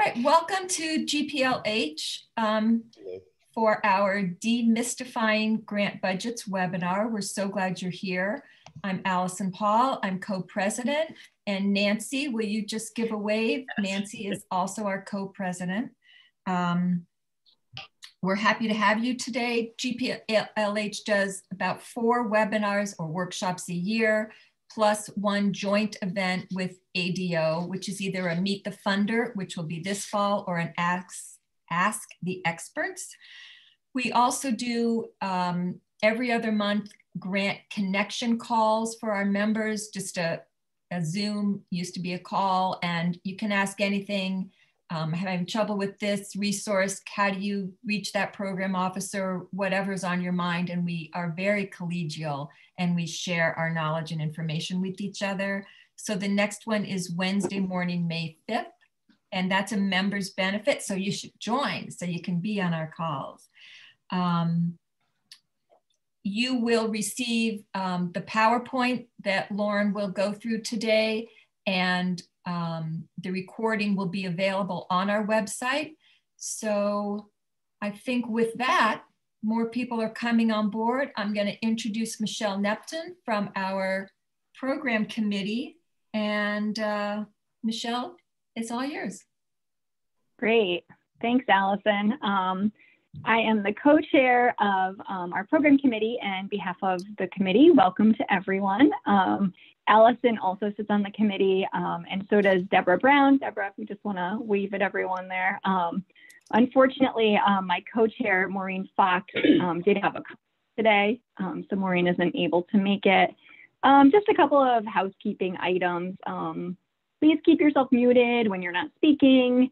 right, welcome to GPLH for our Demystifying Grant Budgets webinar. We're so glad you're here. I'm Allison Paul, I'm co-president, and Nancy, will you just give a wave? Nancy is also our co-president. We're happy to have you today. GPLH does about 4 webinars or workshops a year, plus one joint event with ADO, which is either a Meet the Funder, which will be this fall, or an Ask the Experts. We also do every other month grant connection calls for our members, just a Zoom, used to be a call, and you can ask anything. I'm having trouble with this resource. How do you reach that program officer? Whatever's on your mind. And we are very collegial and we share our knowledge and information with each other. So the next one is Wednesday morning, May 5th. And that's a member's benefit. So you should join so you can be on our calls. You will receive the PowerPoint that Lauren will go through today, and the recording will be available on our website. So I think with that, more people are coming on board. I'm going to introduce Michelle Nepton from our program committee. And Michelle, it's all yours. Great. Thanks, Allison. I am the co-chair of our program committee, and on behalf of the committee, welcome to everyone. Allison also sits on the committee, and so does Deborah Brown. Deborah, if you just want to wave at everyone there. Unfortunately, my co-chair, Maureen Fox, did have a conflict today, so Maureen isn't able to make it. Just a couple of housekeeping items. Please keep yourself muted when you're not speaking.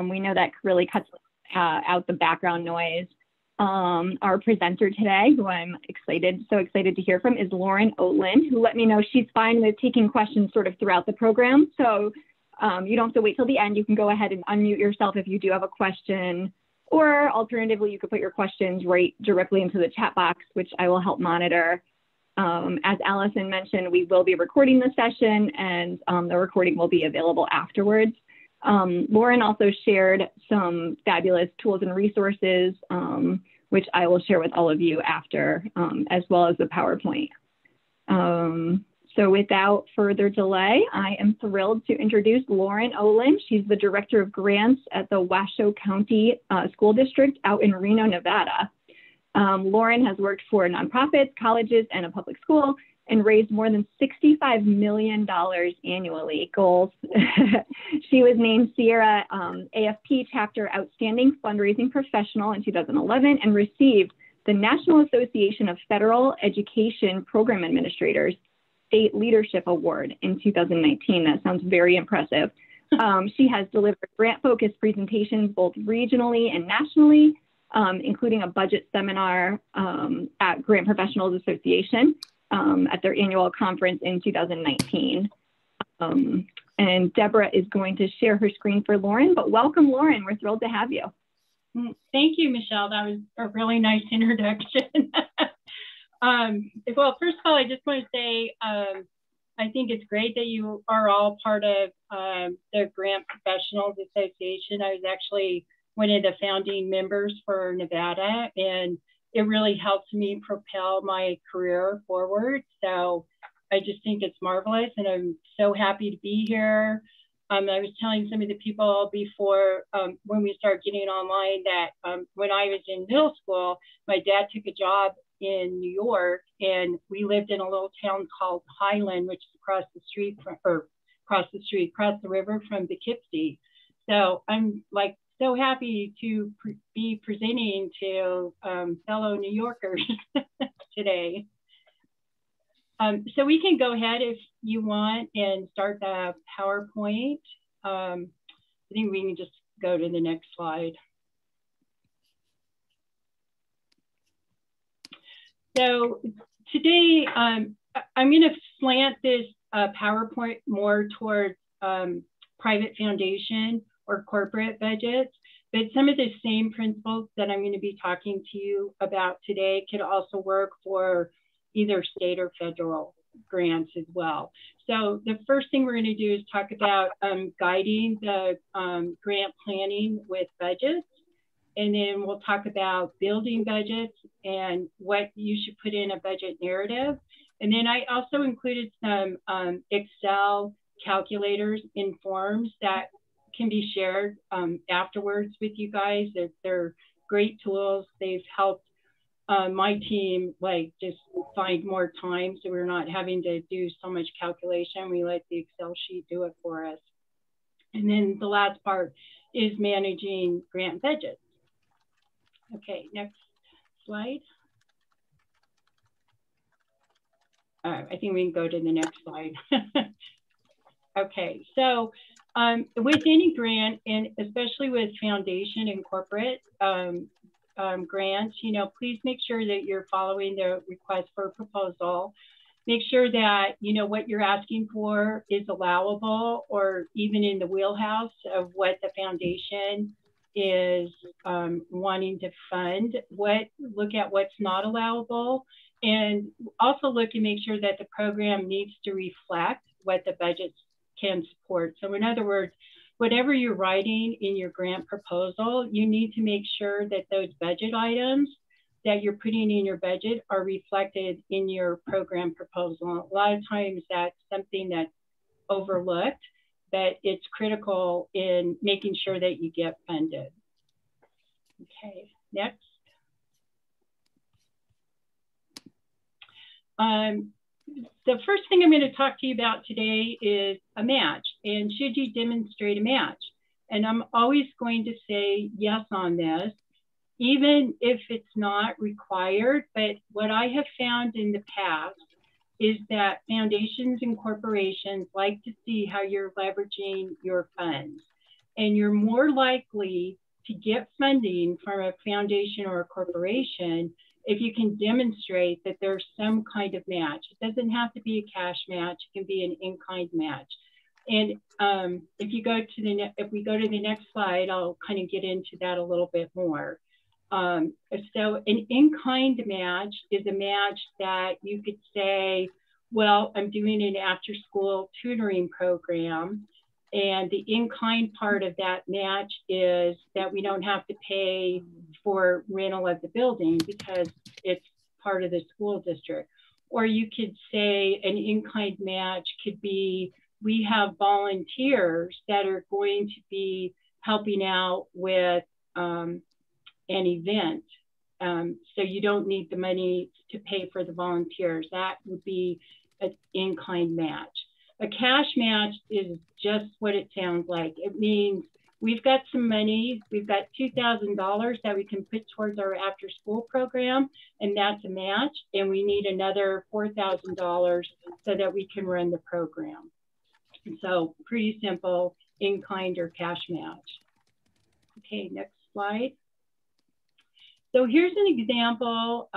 We know that really cuts out the background noise. Our presenter today, who I'm so excited to hear from, is Lauren Ohlin, who let me know she's fine with taking questions sort of throughout the program. So you don't have to wait till the end. You can go ahead and unmute yourself if you do have a question, or alternatively, you could put your questions right directly into the chat box, which I will help monitor. As Allison mentioned, we will be recording the session, and the recording will be available afterwards. Lauren also shared some fabulous tools and resources, which I will share with all of you after, as well as the PowerPoint. So without further delay, I am thrilled to introduce Lauren Ohlin. She's the Director of Grants at the Washoe County School District out in Reno, Nevada. Lauren has worked for nonprofits, colleges, and a public school, and raised more than $65 million annually. Goals. She was named Sierra AFP Chapter Outstanding Fundraising Professional in 2011 and received the National Association of Federal Education Program Administrators State Leadership Award in 2019. That sounds very impressive. She has delivered grant-focused presentations both regionally and nationally, including a budget seminar at Grant Professionals Association at their annual conference in 2019. And Deborah is going to share her screen for Lauren, but welcome, Lauren. We're thrilled to have you. Thank you, Michelle. That was a really nice introduction. Well, first of all, I just want to say, I think it's great that you are all part of the Grant Professionals Association. I was actually one of the founding members for Nevada, and it really helps me propel my career forward. So I just think it's marvelous, and I'm so happy to be here. I was telling some of the people before when we started getting online that when I was in middle school, my dad took a job in New York, and we lived in a little town called Highland, which is across the river from Poughkeepsie. So I'm like so happy to be presenting to fellow New Yorkers today. So we can go ahead if you want and start the PowerPoint. I think we can just go to the next slide. So today, I'm going to slant this PowerPoint more towards private foundation or corporate budgets, but some of the same principles that I'm going to be talking to you about today could also work for either state or federal grants as well. So the first thing we're going to do is talk about guiding the grant planning with budgets. And then we'll talk about building budgets and what you should put in a budget narrative. And then I also included some Excel calculators in forms that can be shared afterwards with you guys. They're great tools. They've helped my team just find more time, so we're not having to do so much calculation. We let the Excel sheet do it for us. And then the last part is managing grant budgets. Okay, next slide. I think we can go to the next slide. Okay, so with any grant, and especially with foundation and corporate grants, please make sure that you're following the request for proposal. Make sure that, what you're asking for is allowable or even in the wheelhouse of what the foundation is wanting to fund. Look at what's not allowable, and also look and make sure that the program needs to reflect what the budgets can support. So in other words, whatever you're writing in your grant proposal, you need to make sure that those budget items that you're putting in your budget are reflected in your program proposal. A lot of times that's something that's overlooked, but it's critical in making sure that you get funded. Okay, next. The first thing I'm going to talk to you about today is a match, and should you demonstrate a match? And I'm always going to say yes on this, even if it's not required. But what I have found in the past is that foundations and corporations like to see how you're leveraging your funds. And you're more likely to get funding from a foundation or a corporation if you can demonstrate that there's some kind of match. It doesn't have to be a cash match, it can be an in-kind match. And if we go to the next slide, I'll kind of get into that a little bit more. So an in-kind match is a match that you could say, well, I'm doing an after-school tutoring program, and the in-kind part of that match is that we don't have to pay for rental of the building because it's part of the school district. Or you could say an in-kind match could be, we have volunteers that are going to be helping out with an event. So you don't need the money to pay for the volunteers. That would be an in-kind match. A cash match is just what it sounds like. It means we've got some money, we've got $2,000 that we can put towards our after school program, and that's a match, and we need another $4,000 so that we can run the program. So pretty simple, in-kind or cash match. Okay, next slide. So here's an example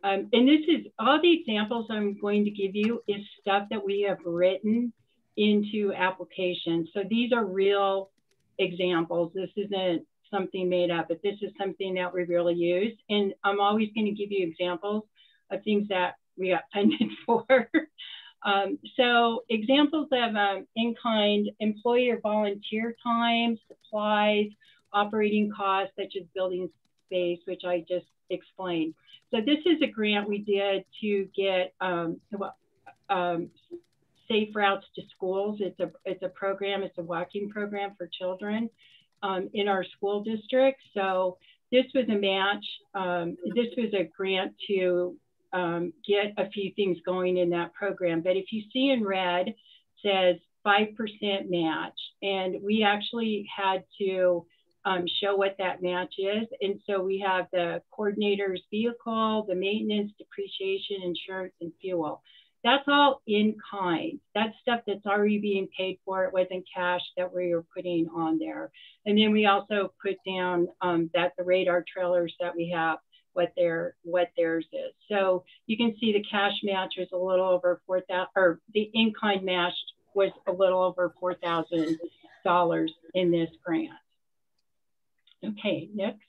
and this is, all the examples I'm going to give you is stuff that we have written into applications. So these are real examples. This isn't something made up, but this is something that we really use. And I'm always going to give you examples of things that we got funded for. So examples of in-kind employee or volunteer time, supplies, operating costs such as building space, which I just explained. So this is a grant we did to get safe routes to schools. It's a program, it's a walking program for children in our school district. So this was a match, this was a grant to get a few things going in that program. But if you see in red, it says 5% match. And we actually had to show what that match is. And so we have the coordinator's vehicle, the maintenance, depreciation, insurance, and fuel. That's all in kind. That's stuff that's already being paid for. It wasn't cash that we were putting on there. And then we also put down that the radar trailers that we have, what theirs is. So you can see the cash match was a little over $4,000, or the in-kind match was a little over $4,000 in this grant. Okay, next.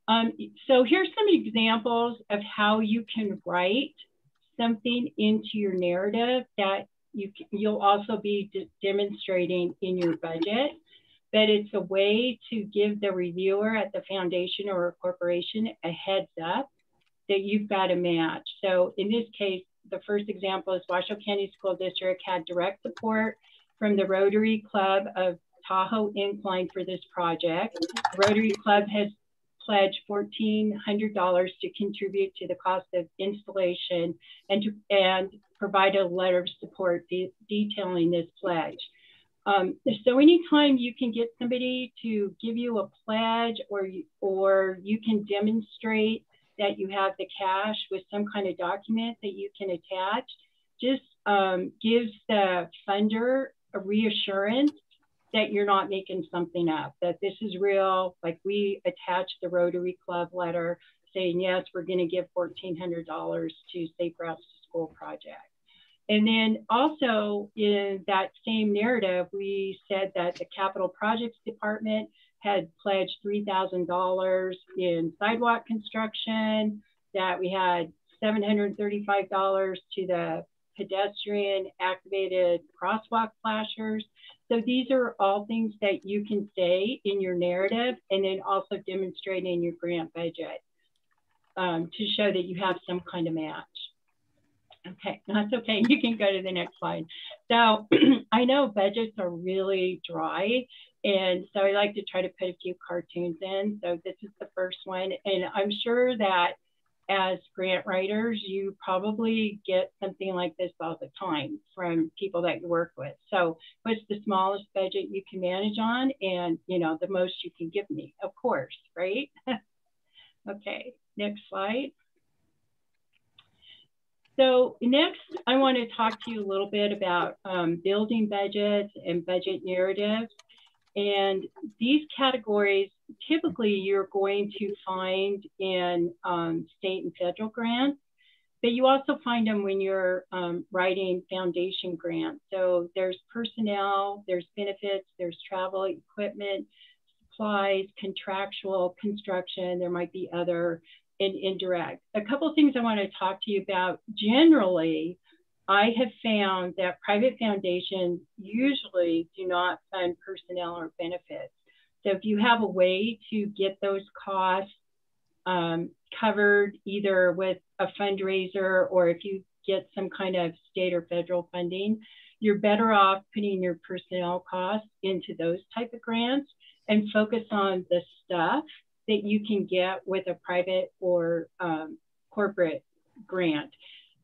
So here's some examples of how you can write something into your narrative that you'll also be demonstrating in your budget, but it's a way to give the reviewer at the foundation or a corporation a heads up that you've got a match. So in this case, the first example is Washoe County School District had direct support from the Rotary Club of Tahoe Incline for this project. The Rotary Club has pledged $1,400 to contribute to the cost of installation and provide a letter of support detailing this pledge. So anytime you can get somebody to give you a pledge, or you can demonstrate that you have the cash with some kind of document that you can attach, just gives the funder a reassurance that you're not making something up, that this is real. Like, we attached the Rotary Club letter saying, yes, we're going to give $1,400 to Safe Routes to School project. And then also in that same narrative, we said that the Capital Projects Department had pledged $3,000 in sidewalk construction, that we had $735 to the pedestrian activated crosswalk flashers. So these are all things that you can say in your narrative, and then also demonstrate in your grant budget to show that you have some kind of match. Okay, that's okay. You can go to the next slide. So I know budgets are really dry, and so I like to try to put a few cartoons in. So this is the first one, and I'm sure that as grant writers, you probably get something like this all the time from people that you work with. So what's the smallest budget you can manage on, and the most you can give me, of course, right? Okay, next slide. So next, I want to talk to you a little bit about building budgets and budget narratives. And these categories, typically you're going to find in state and federal grants, but you also find them when you're writing foundation grants. So there's personnel, there's benefits, there's travel, equipment, supplies, contractual, construction, there might be other, and indirect. A couple of things I want to talk to you about. Generally, I have found that private foundations usually do not fund personnel or benefits. So if you have a way to get those costs covered either with a fundraiser, or if you get some kind of state or federal funding, you're better off putting your personnel costs into those type of grants and focus on the stuff that you can get with a private or corporate grant.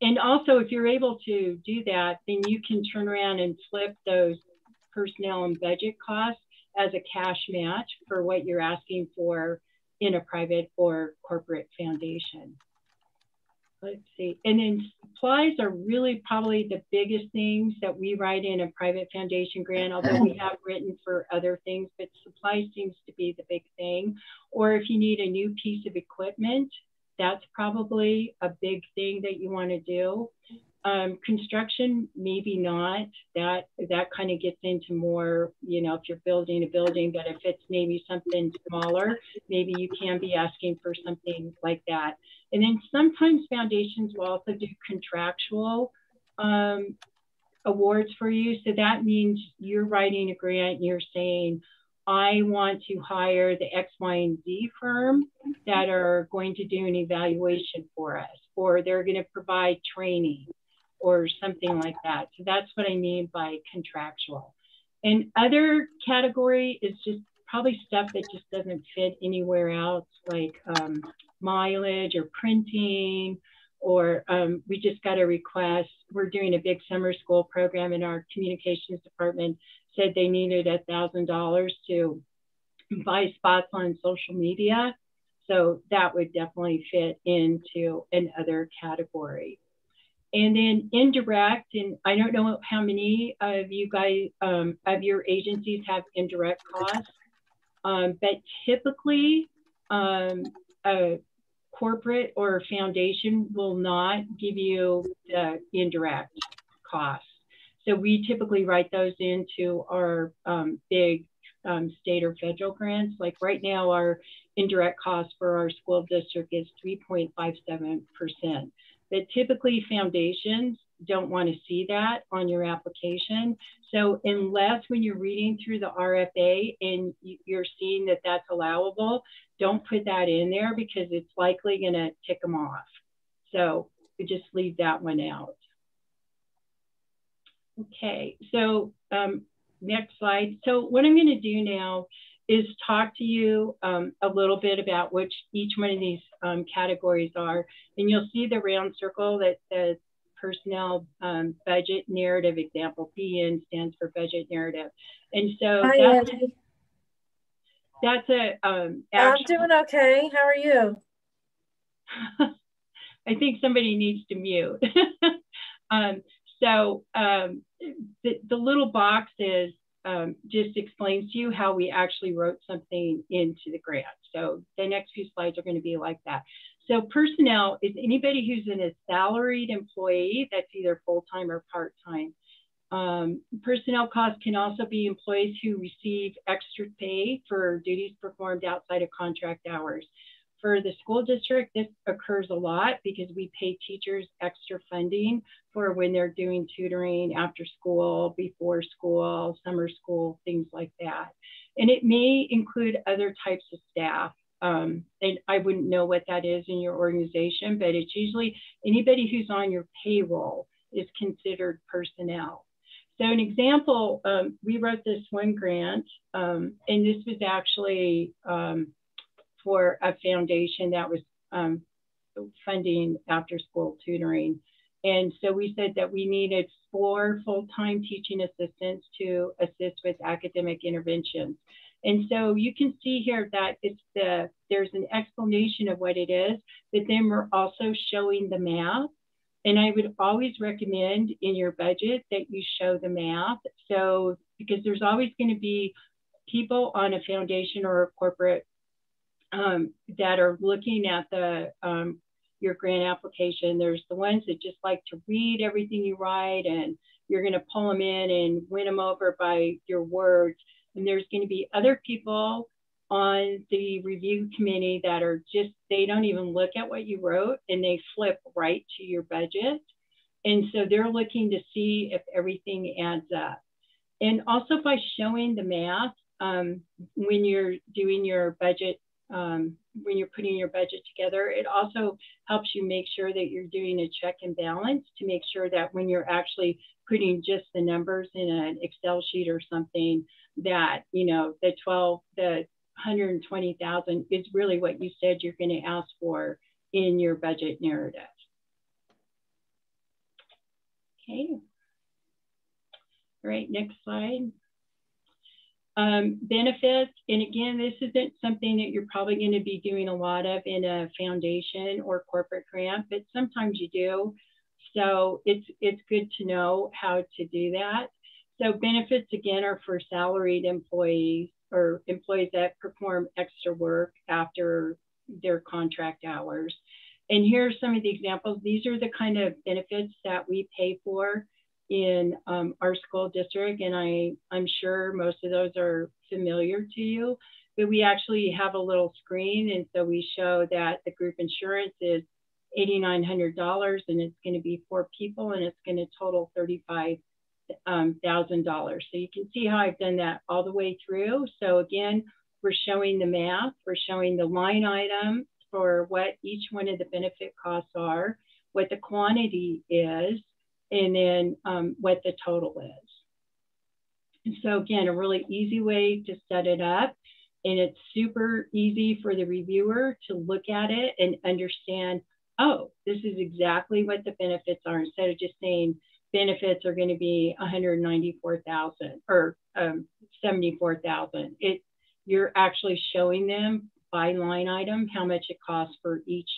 And also, if you're able to do that, then you can turn around and flip those personnel and budget costs as a cash match for what you're asking for in a private or corporate foundation. Let's see. And then supplies are really probably the biggest things that we write in a private foundation grant, although we have written for other things, but supplies seems to be the big thing. Or if you need a new piece of equipment, that's probably a big thing that you want to do. Construction, maybe not. That kind of gets into more, if you're building a building, but if it's maybe something smaller, maybe you can be asking for something like that. And then sometimes foundations will also do contractual awards for you. So that means you're writing a grant and you're saying, I want to hire the X, Y, and Z firm that are going to do an evaluation for us, or they're going to provide training or something like that. So that's what I mean by contractual. And other category is just probably stuff that just doesn't fit anywhere else, like mileage or printing, or we just got a request. We're doing a big summer school program, and our communications department said they needed $1,000 to buy spots on social media. So that would definitely fit into another category. And then indirect, and I don't know how many of you guys, of your agencies have indirect costs, but typically a corporate or a foundation will not give you the indirect costs. So we typically write those into our big state or federal grants. Like right now, our indirect cost for our school district is 3.57%. But typically foundations don't want to see that on your application. So unless when you're reading through the RFA and you're seeing that that's allowable, don't put that in there because it's likely going to tick them off. So just leave that one out. Okay, so next slide. So what I'm going to do now is talk to you a little bit about which each one of these categories are. And you'll see the round circle that says personnel budget narrative example. PN stands for budget narrative. And so that's a I'm doing okay. How are you? I think somebody needs to mute. The little box is just explains to you how we actually wrote something into the grant. So the next few slides are going to be like that. So personnel is anybody who's a salaried employee that's either full-time or part-time. Personnel costs can also be employees who receive extra pay for duties performed outside of contract hours. For the school district, this occurs a lot because we pay teachers extra funding for when they're doing tutoring after school, before school, summer school, things like that. And it may include other types of staff. And I wouldn't know what that is in your organization, but it's usually anybody who's on your payroll is considered personnel. So an example, we wrote this one grant, and this was actually for a foundation that was funding after school tutoring. And so we said that we needed 4 full-time teaching assistants to assist with academic interventions. And so you can see here that there's an explanation of what it is, but then we're also showing the math. And I would always recommend in your budget that you show the math. So, because there's always going to be people on a foundation or a corporate that are looking at your grant application. There's the ones that just like to read everything you write and you're going to pull them in and win them over by your words. And there's going to be other people on the review committee that are just, they don't even look at what you wrote and they flip right to your budget. And so they're looking to see if everything adds up. And also by showing the math, when you're doing your budget, when you're putting your budget together, it also helps you make sure that you're doing a check and balance to make sure that when you're actually putting just the numbers in an Excel sheet or something, that, you know, the 120,000 is really what you said you're going to ask for in your budget narrative. Okay. All right, next slide. Benefits, and again, this isn't something that you're probably going to be doing a lot of in a foundation or corporate grant, but sometimes you do. So it's good to know how to do that. So benefits, again, are for salaried employees or employees that perform extra work after their contract hours. And here are some of the examples. These are the kind of benefits that we pay for in our school district, and I'm sure most of those are familiar to you, but we actually have a little screen, and so we show that the group insurance is $8,900, and it's going to be 4 people, and it's going to total $35,000. So you can see how I've done that all the way through. So again, we're showing the math, we're showing the line item for what each one of the benefit costs are, what the quantity is, and then what the total is. And so again, a really easy way to set it up, and it's super easy for the reviewer to look at it and understand, oh, this is exactly what the benefits are, instead of just saying benefits are going to be $194,000 or $74,000. You're actually showing them by line item how much it costs for each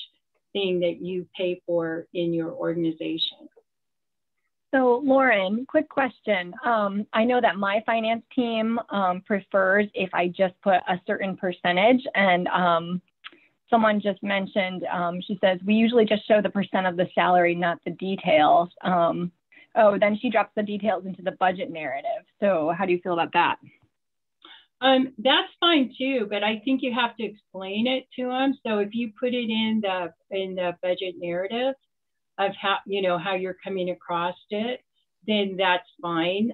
thing that you pay for in your organization. So Lauren, quick question. I know that my finance team prefers if I just put a certain percentage, and someone just mentioned, she says, we usually just show the percent of the salary, not the details. Oh, then she drops the details into the budget narrative. So how do you feel about that? That's fine too, but I think you have to explain it to them. So if you put it in the budget narrative of how, you know, how you're coming across it, then that's fine.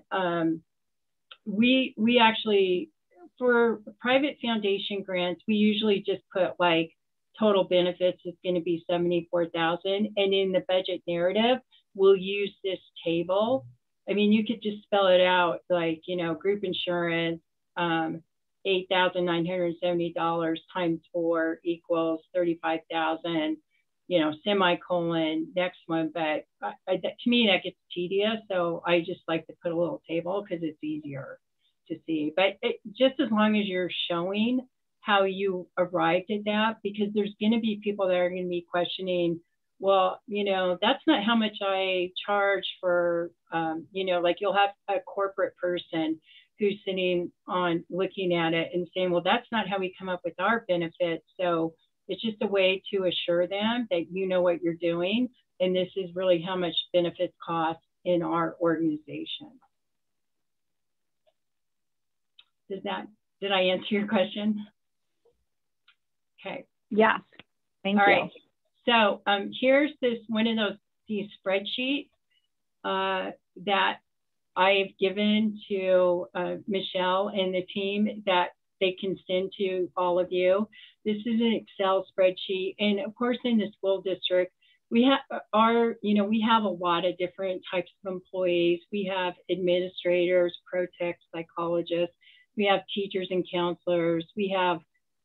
We actually, for private foundation grants, we usually just put like total benefits is going to be 74,000, and in the budget narrative, we'll use this table. I mean, you could just spell it out like, you know, group insurance, $8,970 times 4 equals 35,000, you know, semicolon, next one. But to me, that gets tedious. So I just like to put a little table because it's easier to see. But just as long as you're showing how you arrived at that, because there's going to be people that are going to be questioning, well, you know, that's not how much I charge for, you know, like you'll have a corporate person who's sitting on looking at it and saying, well, that's not how we come up with our benefits. So it's just a way to assure them that you know what you're doing. And this is really how much benefits cost in our organization. Did I answer your question? Okay. Yes, thank you. All right. So here's one of these spreadsheets that I've given to Michelle and the team that they can send to all of you. This is an Excel spreadsheet. And of course, in the school district, we have we have a lot of different types of employees. We have administrators, pro-tech psychologists. We have teachers and counselors. We have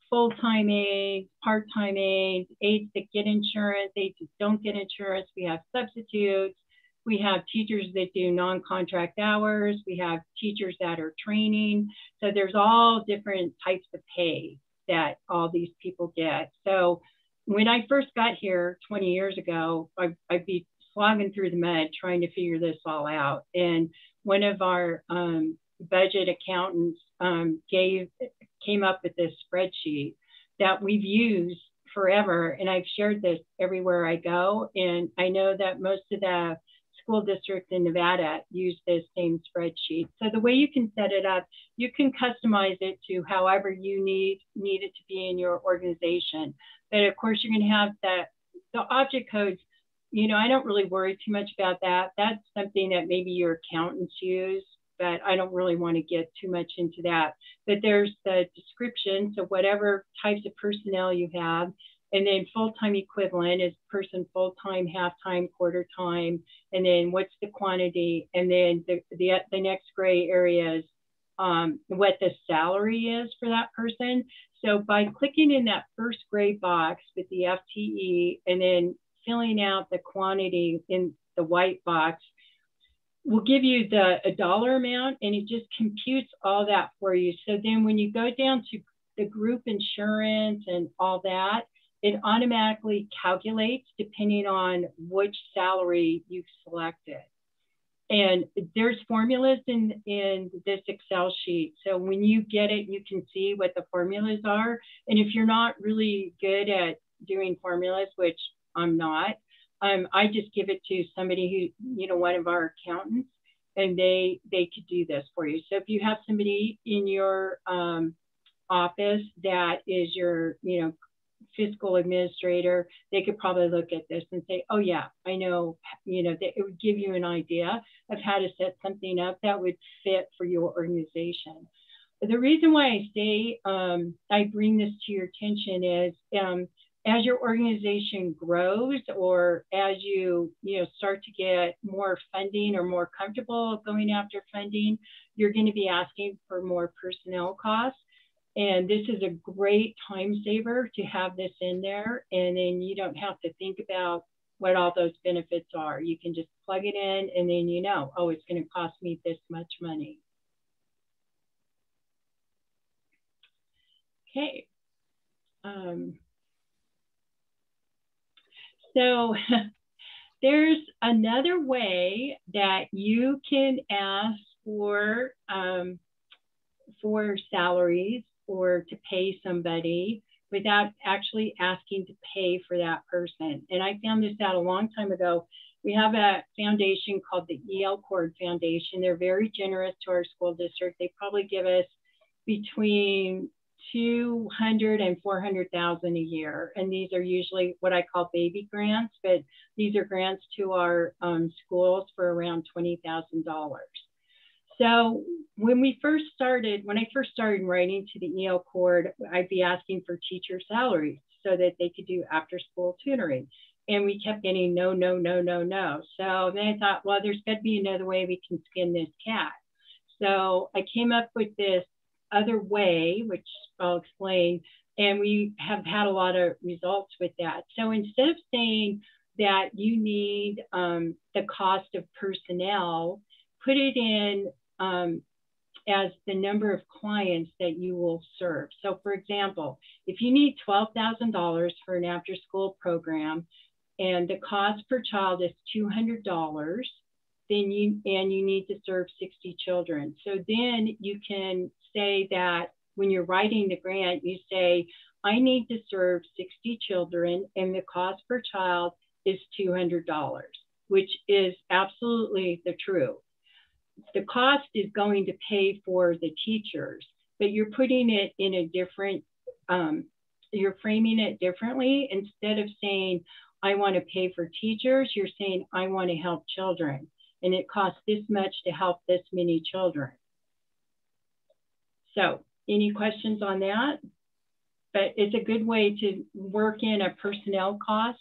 full-time aides, part-time aides, aides that get insurance, aides that don't get insurance. We have substitutes. We have teachers that do non-contract hours. We have teachers that are training. So there's all different types of pay that all these people get. So when I first got here 20 years ago, I'd be slogging through the mud trying to figure this all out. And one of our budget accountants came up with this spreadsheet that we've used forever. And I've shared this everywhere I go. And I know that most of the school districts in Nevada use this same spreadsheet. So the way you can set it up, you can customize it to however you need it to be in your organization. But of course, you're going to have the object codes. You know, I don't really worry too much about that. That's something that maybe your accountants use, but I don't really want to get too much into that. But there's the description, so whatever types of personnel you have, and then full-time equivalent is person full-time, half-time, quarter-time, and then what's the quantity, and then the next gray area is what the salary is for that person. So by clicking in that first gray box with the FTE and then filling out the quantity in the white box, will give you a dollar amount, and it just computes all that for you. So then when you go down to the group insurance and all that, it automatically calculates depending on which salary you've selected. And there's formulas in this Excel sheet. So when you get it, you can see what the formulas are. And if you're not really good at doing formulas, which I'm not, I just give it to somebody who, you know, one of our accountants, and they could do this for you. So if you have somebody in your office that is your, you know, fiscal administrator, they could probably look at this and say, oh yeah, I know, you know, that it would give you an idea of how to set something up that would fit for your organization. The reason why I say I bring this to your attention is as your organization grows, or as you start to get more funding or more comfortable going after funding, you're going to be asking for more personnel costs. And this is a great time saver to have this in there. And then you don't have to think about what all those benefits are. You can just plug it in, and then you know, oh, it's going to cost me this much money. Okay. So there's another way that you can ask for salaries or to pay somebody without actually asking to pay for that person. And I found this out a long time ago. We have a foundation called the EL Cord Foundation. They're very generous to our school district. They probably give us between 200 and 400,000 a year. And these are usually what I call baby grants, but these are grants to our schools for around $20,000. So when I first started writing to the EL Court, I'd be asking for teacher salaries so that they could do after school tutoring. And we kept getting no, no, no, no, no. So then I thought, well, there's got to be another way we can skin this cat. So I came up with this other way, which I'll explain, and we have had a lot of results with that. So instead of saying that you need the cost of personnel, put it in as the number of clients that you will serve. So for example, if you need $12,000 for an after-school program and the cost per child is $200, then you need to serve 60 children. So then you can say that when you're writing the grant, you say, I need to serve 60 children and the cost per child is $200, which is absolutely the truth. The cost is going to pay for the teachers, but you're putting it in a different, you're framing it differently. Instead of saying, I want to pay for teachers, you're saying, I want to help children. And it costs this much to help this many children. So any questions on that? But it's a good way to work in a personnel cost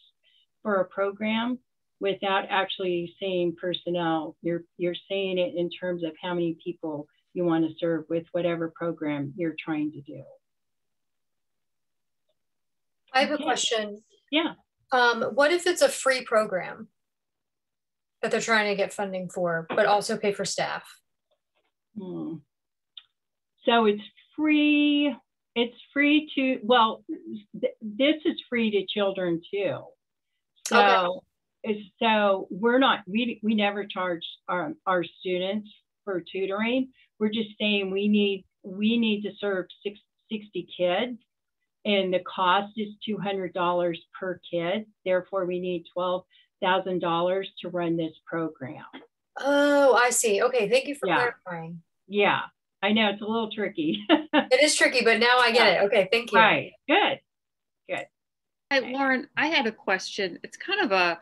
for a program without actually saying personnel. You're saying it in terms of how many people you want to serve with whatever program you're trying to do. I have a question. Yeah. What if it's a free program that they're trying to get funding for, but also pay for staff? So it's free. It's free to, well, this is free to children too. So, okay. So we're not, we never charge our students for tutoring. We're just saying we need to serve 60 kids and the cost is $200 per kid. Therefore, we need $12,000 to run this program. Oh, I see. Okay, thank you for clarifying. Yeah, I know it's a little tricky. It is tricky, but now I get it. Okay, thank you. Right, good, good. Hey, Lauren, I had a question. It's kind of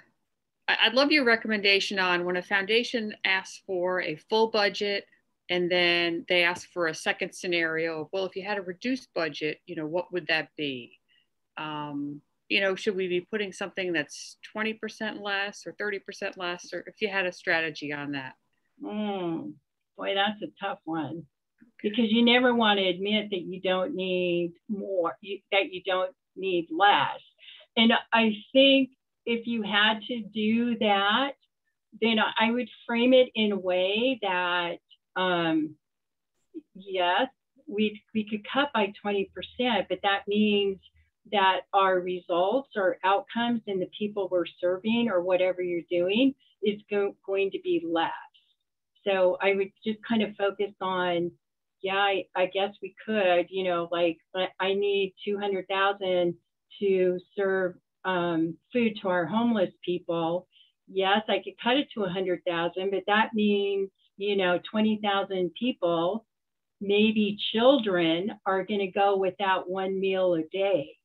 I'd love your recommendation on when a foundation asks for a full budget and then they ask for a second scenario. Well, if you had a reduced budget, you know, what would that be? You know, should we be putting something that's 20% less or 30% less, or if you had a strategy on that? Boy, that's a tough one, because you never want to admit that you don't need more, that you don't need less. And I think if you had to do that, then I would frame it in a way that, yes, we could cut by 20%, but that means that our results or outcomes and the people we're serving or whatever you're doing is going to be less. So I would just kind of focus on, yeah, I guess we could, you know, like I need 200,000 to serve food to our homeless people. Yes, I could cut it to 100,000, but that means, you know, 20,000 people, maybe children, are going to go without one meal a day.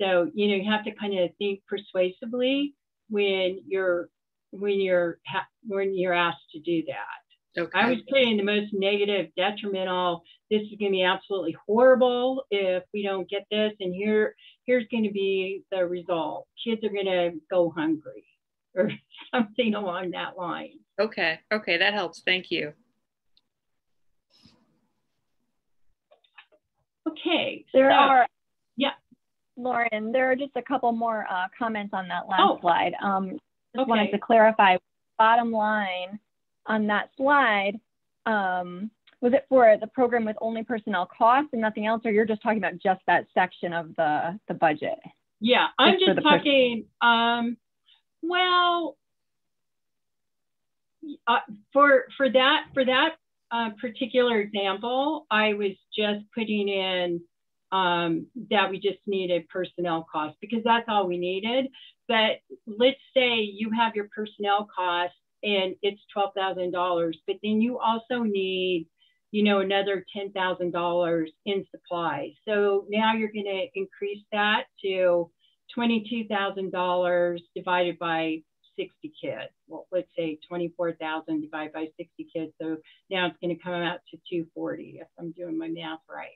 So, you know, you have to kind of think persuasively when you're asked to do that. Okay. I was putting the most negative, detrimental, this is going to be absolutely horrible if we don't get this, and here's going to be the result. Kids are going to go hungry or something along that line. Okay, okay, that helps. Thank you. Okay. Yeah. Lauren, there are just a couple more comments on that last slide. Just wanted to clarify, bottom line on that slide, was it for the program with only personnel costs and nothing else, or you're just talking about just that section of the budget? Yeah, I'm just talking, well, for that particular example, I was just putting in that we just needed personnel costs because that's all we needed. But let's say you have your personnel costs and it's $12,000, but then you also need, you know, another $10,000 in supplies. So now you're going to increase that to $22,000 divided by 60 kids. Well, let's say 24,000 divided by 60 kids. So now it's going to come out to 240 if I'm doing my math right.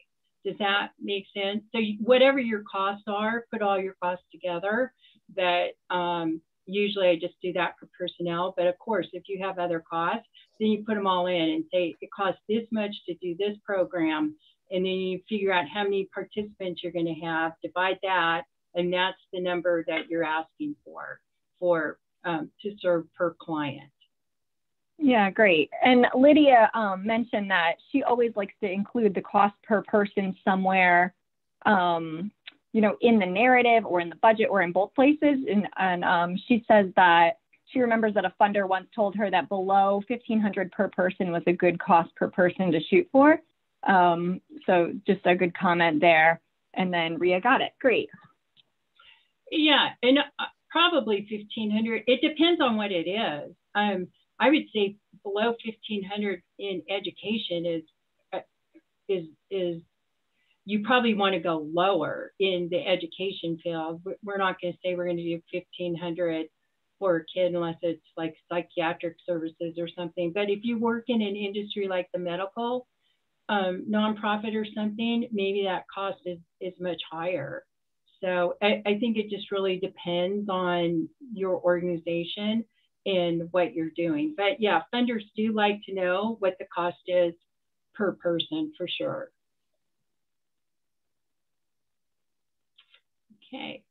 Does that make sense? So whatever your costs are, put all your costs together. But usually I just do that for personnel. But of course, if you have other costs, then you put them all in and say it costs this much to do this program. And then you figure out how many participants you're going to have, divide that, and that's the number that you're asking for to serve per client. Yeah, great. And Lydia mentioned that she always likes to include the cost per person somewhere, you know, in the narrative or in the budget or in both places. And she says that she remembers that a funder once told her that below $1,500 per person was a good cost per person to shoot for. So just a good comment there. And then Ria got it. Great. Yeah, and probably 1,500. It depends on what it is. I would say below 1,500 in education is you probably want to go lower in the education field. We're not going to say we're going to do 1,500 for a kid unless it's like psychiatric services or something. But if you work in an industry like the medical nonprofit or something, maybe that cost is much higher. So I think it just really depends on your organization and what you're doing. But yeah, funders do like to know what the cost is per person for sure. Okay.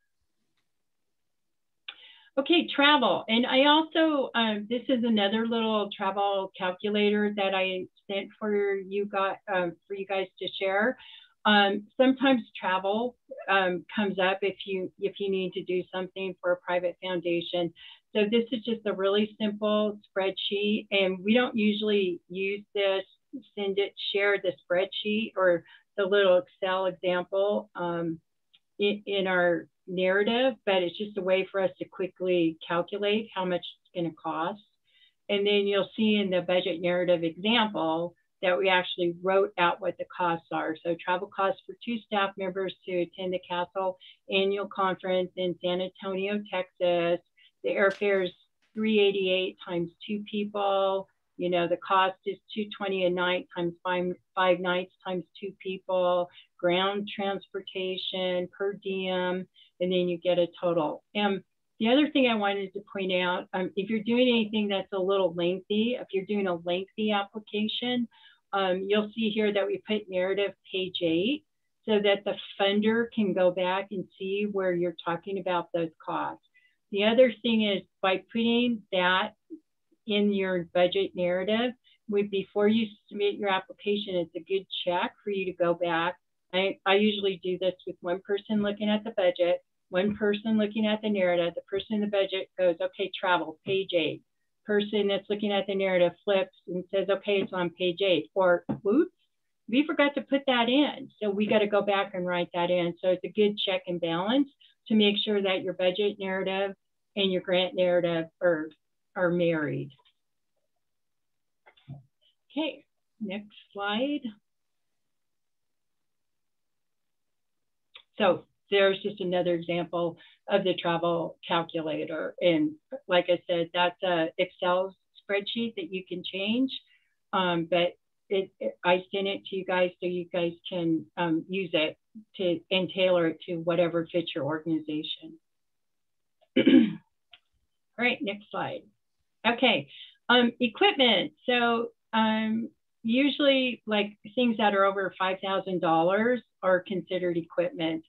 Okay, travel. And I also, this is another little travel calculator that I sent for you guys to share. Sometimes travel comes up if you need to do something for a private foundation. So this is just a really simple spreadsheet, and we don't usually use this, share the spreadsheet or the little Excel example in our narrative, but it's just a way for us to quickly calculate how much it's going to cost. And then you'll see in the budget narrative example that we actually wrote out what the costs are. So travel costs for 2 staff members to attend the Castle Annual Conference in San Antonio, Texas. The airfare is $388 times 2 people. You know, the cost is $220 a night times 5 nights times 2 people. Ground transportation, per diem, and then you get a total. The other thing I wanted to point out, if you're doing anything that's a little lengthy, if you're doing a lengthy application, you'll see here that we put narrative page 8 so that the funder can go back and see where you're talking about those costs. The other thing is by putting that in your budget narrative, before you submit your application, it's a good check for you to go back. I usually do this with one person looking at the budget, one person looking at the narrative. The person in the budget goes, okay, travel, page 8. Person that's looking at the narrative flips and says, okay, it's on page 8. Or, whoops, we forgot to put that in. So we got to go back and write that in. So it's a good check and balance to make sure that your budget narrative and your grant narrative are married. Okay, next slide. So there's just another example of the travel calculator. And like I said, that's an Excel spreadsheet that you can change. But I sent it to you guys so you guys can use it and tailor it to whatever fits your organization. All right, next slide. Okay, equipment. So usually like things that are over $5,000 are considered equipment.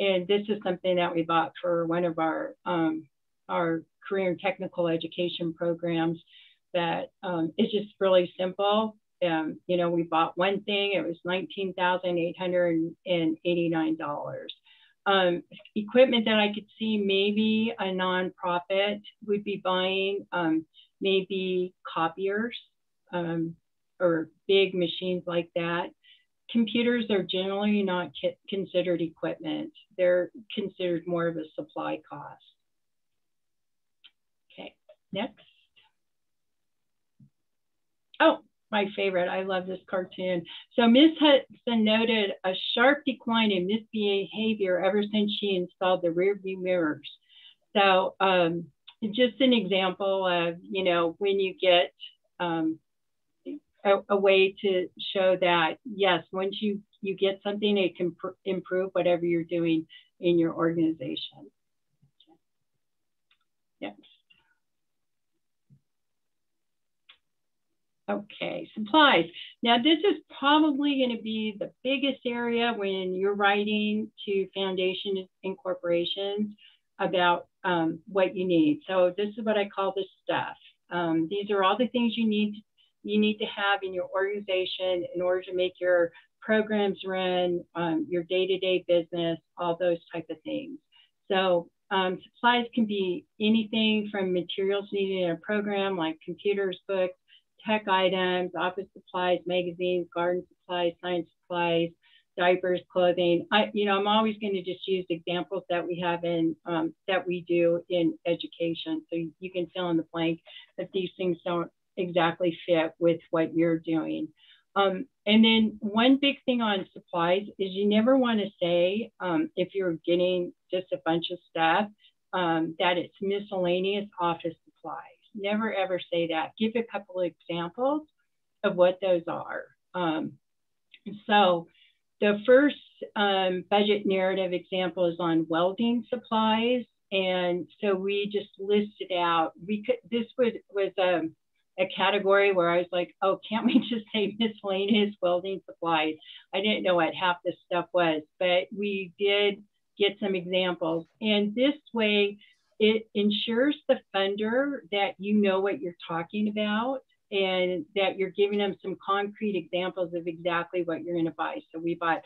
And this is something that we bought for one of our career and technical education programs that is just really simple. You know, we bought one thing, it was $19,889. Equipment that I could see maybe a nonprofit would be buying, maybe copiers or big machines like that. Computers are generally not considered equipment. They're considered more of a supply cost. Okay, next. Oh, my favorite. I love this cartoon. So Ms. Hudson noted a sharp decline in misbehavior ever since she installed the rear view mirrors. So just an example of, you know, when you get a way to show that, yes, once you get something, it can improve whatever you're doing in your organization. Next. Okay, supplies. Now this is probably going to be the biggest area when you're writing to foundations and corporations about what you need. So this is what I call the stuff. These are all the things you need to have in your organization in order to make your programs run, your day-to-day business, all those type of things. So supplies can be anything from materials needed in a program like computers, books, tech items, office supplies, magazines, garden supplies, science supplies, diapers, clothing. I'm always going to just use examples that we have in, that we do in education. So you can fill in the blank if these things don't exactly fit with what you're doing. And then one big thing on supplies is you never want to say, if you're getting just a bunch of stuff, that it's miscellaneous office supplies. Never ever say that. Give a couple of examples of what those are. So the first budget narrative example is on welding supplies. And so we just listed out, this was a category where I was like, oh, can't we just say miscellaneous welding supplies? I didn't know what half this stuff was, but we did get some examples. And this way, it ensures the funder that you know what you're talking about and that you're giving them some concrete examples of exactly what you're going to buy. So we bought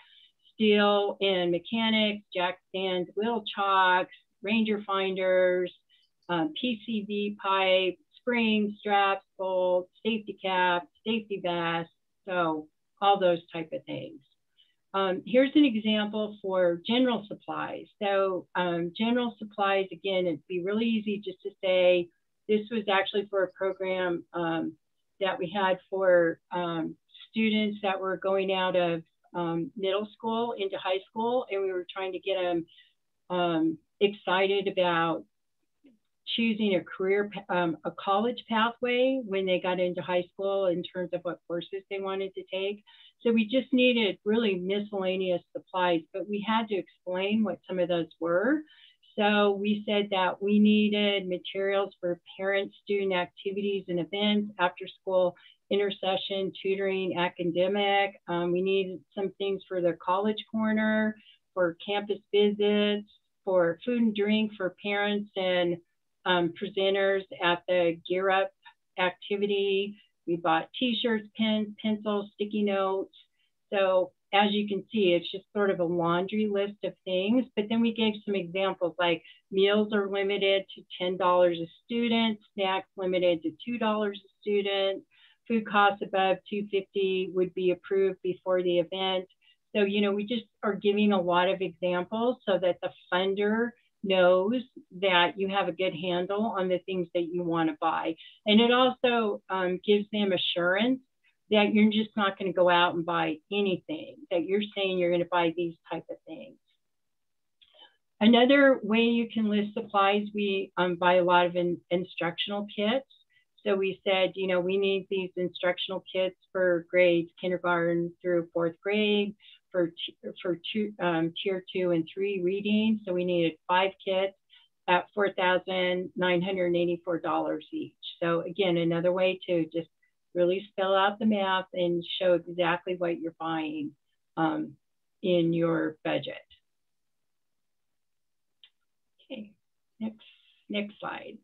steel and mechanics, jack stands, wheel chocks, Ranger finders, PCV pipe, springs, straps, bolts, safety caps, safety vests, so all those type of things. Here's an example for general supplies. So general supplies, again, it'd be really easy just to say, this was actually for a program that we had for students that were going out of middle school into high school, and we were trying to get them excited about choosing a career, a college pathway when they got into high school in terms of what courses they wanted to take. So we just needed really miscellaneous supplies, but we had to explain what some of those were. So we said that we needed materials for parent-student activities and events, after school intersession, tutoring, academic. We needed some things for the college corner, for campus visits, for food and drink for parents and presenters at the Gear Up activity. We bought t-shirts, pens, pencils, sticky notes. So as you can see, it's just sort of a laundry list of things, but then we gave some examples like meals are limited to $10 a student, snacks limited to $2 a student, food costs above $2.50 would be approved before the event. So, we just are giving a lot of examples so that the funder knows that you have a good handle on the things that you want to buy. And it also gives them assurance that you're just not going to go out and buy anything, that you're saying you're going to buy these type of things. Another way you can list supplies, we buy a lot of instructional kits. So we said, we need these instructional kits for grades kindergarten through 4th grade, for tier 2 and 3 reading. So we needed 5 kits at $4,984 each. So again, another way to just really spell out the math and show exactly what you're buying in your budget. Okay, next slide.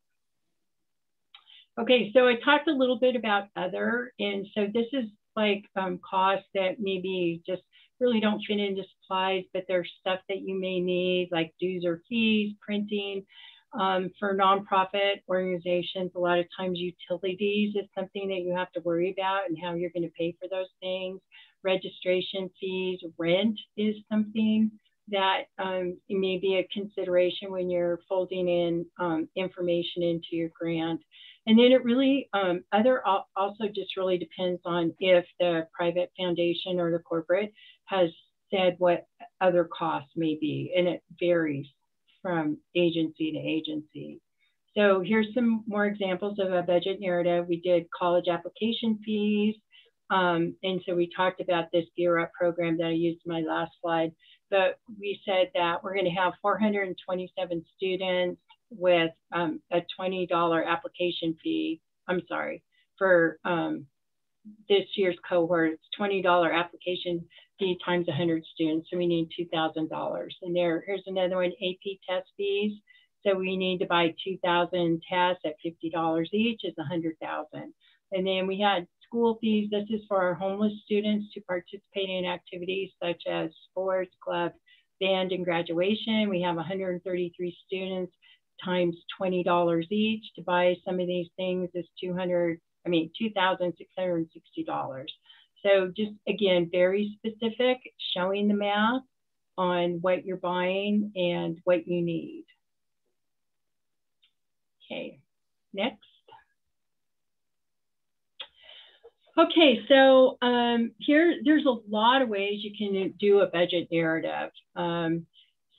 Okay, so I talked a little bit about other, and so this is like costs that maybe just really don't fit into supplies, but there's stuff that you may need, like dues or fees, printing. For nonprofit organizations, a lot of times utilities is something that you have to worry about and how you're going to pay for those things. Registration fees, rent is something that it may be a consideration when you're folding in information into your grant. And then it really, also just really depends on if the private foundation or the corporate has said what other costs may be, and it varies from agency to agency. So here's some more examples of a budget narrative. We did college application fees. And so we talked about this Gear Up program that I used in my last slide, but we said that we're going to have 427 students with a $20 application fee. I'm sorry, for this year's cohort, it's $20 application fee times 100 students. So we need $2,000. And here's another one, AP test fees. So we need to buy 2,000 tests at $50 each is 100,000. And then we had school fees. This is for our homeless students to participate in activities such as sports, club, band, and graduation. We have 133 students times $20 each. To buy some of these things is $2,660. So just again, very specific, showing the math on what you're buying and what you need. Okay, next. Okay, so there's a lot of ways you can do a budget narrative.